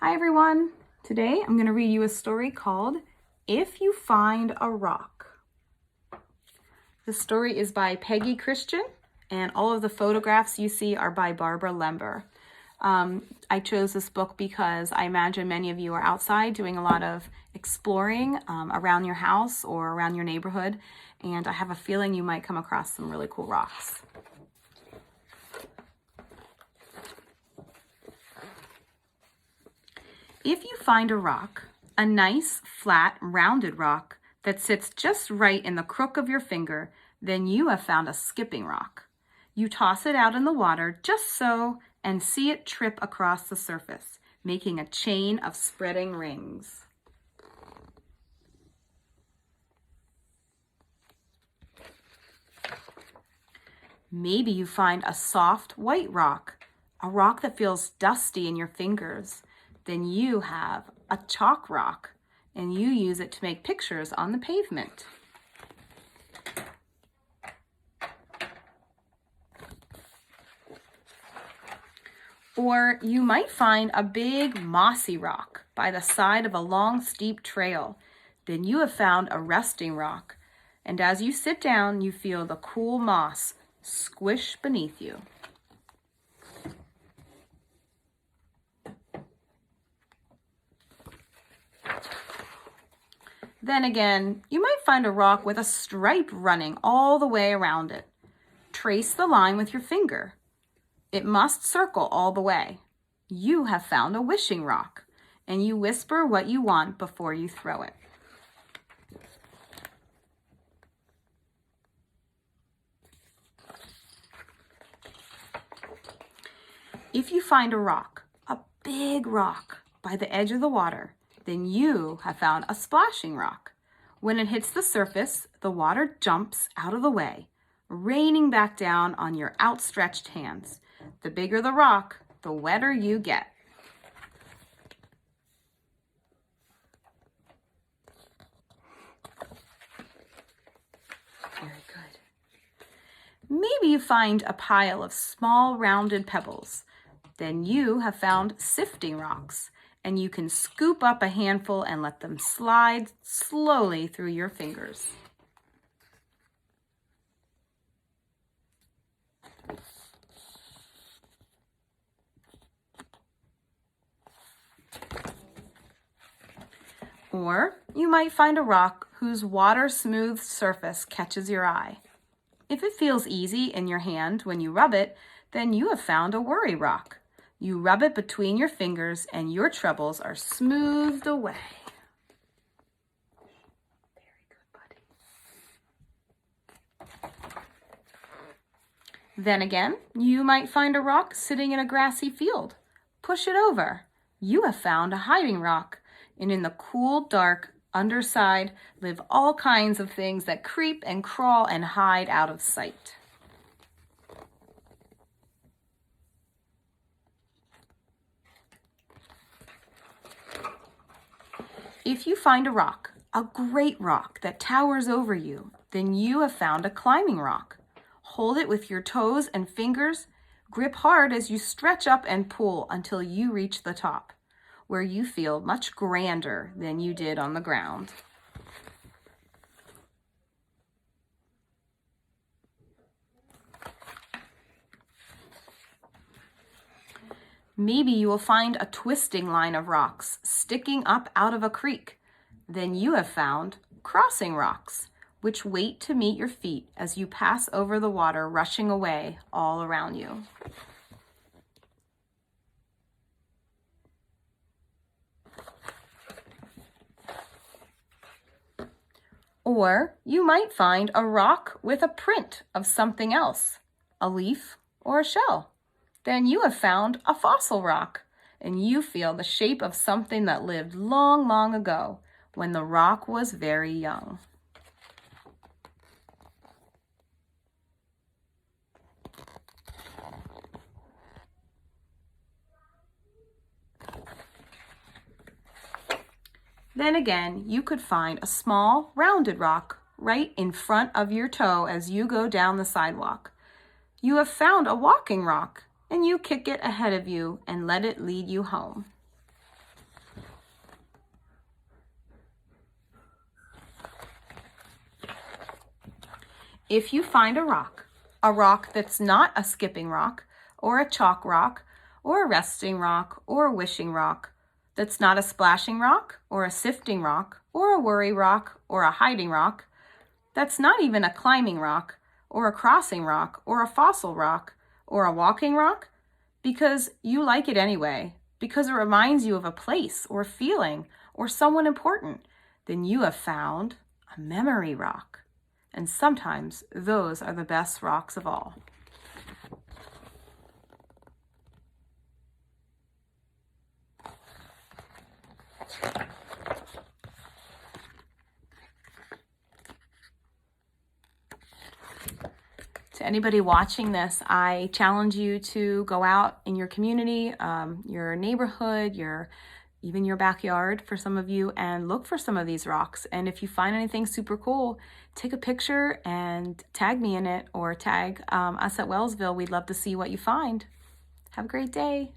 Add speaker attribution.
Speaker 1: Hi everyone! Today I'm going to read you a story called If You Find a Rock. The story is by Peggy Christian, and all of the photographs you see are by Barbara Lember. I chose this book because I imagine many of you are outside doing a lot of exploring around your house or around your neighborhood, and I have a feeling you might come across some really cool rocks. If you find a rock, a nice, flat, rounded rock that sits just right in the crook of your finger, then you have found a skipping rock. You toss it out in the water just so and see it trip across the surface, making a chain of spreading rings. Maybe you find a soft, white rock, a rock that feels dusty in your fingers. Then you have a chalk rock, and you use it to make pictures on the pavement. Or you might find a big mossy rock by the side of a long, steep trail. Then you have found a resting rock, and as you sit down, you feel the cool moss squish beneath you. Then again, you might find a rock with a stripe running all the way around it. Trace the line with your finger. It must circle all the way. You have found a wishing rock, and you whisper what you want before you throw it. If you find a rock, a big rock, by the edge of the water, then you have found a splashing rock. When it hits the surface, the water jumps out of the way, raining back down on your outstretched hands. The bigger the rock, the wetter you get. Very good. Maybe you find a pile of small rounded pebbles. Then you have found sifting rocks, and you can scoop up a handful and let them slide slowly through your fingers. Or you might find a rock whose water-smooth surface catches your eye. If it feels easy in your hand when you rub it, then you have found a worry rock. You rub it between your fingers and your troubles are smoothed away. Very good, buddy. Then again, you might find a rock sitting in a grassy field. Push it over. You have found a hiding rock, and in the cool, dark underside live all kinds of things that creep and crawl and hide out of sight. If you find a rock, a great rock that towers over you, then you have found a climbing rock. Hold it with your toes and fingers. Grip hard as you stretch up and pull until you reach the top, where you feel much grander than you did on the ground. Maybe you will find a twisting line of rocks sticking up out of a creek. Then you have found crossing rocks, which wait to meet your feet as you pass over the water rushing away all around you. Or you might find a rock with a print of something else, a leaf or a shell. Then you have found a fossil rock, and you feel the shape of something that lived long, long ago when the rock was very young. Then again, you could find a small, rounded rock right in front of your toe as you go down the sidewalk. You have found a walking rock, and you kick it ahead of you and let it lead you home. If you find a rock that's not a skipping rock, or a chalk rock, or a resting rock, or a wishing rock, that's not a splashing rock, or a sifting rock, or a worry rock, or a hiding rock, that's not even a climbing rock, or a crossing rock, or a fossil rock, or a walking rock, because you like it anyway, because it reminds you of a place, or a feeling, or someone important, then you have found a memory rock. And sometimes those are the best rocks of all. To anybody watching this, I challenge you to go out in your community, your neighborhood, even your backyard for some of you, and look for some of these rocks. And if you find anything super cool, take a picture and tag me in it, or tag us at Wellsville. We'd love to see what you find. Have a great day.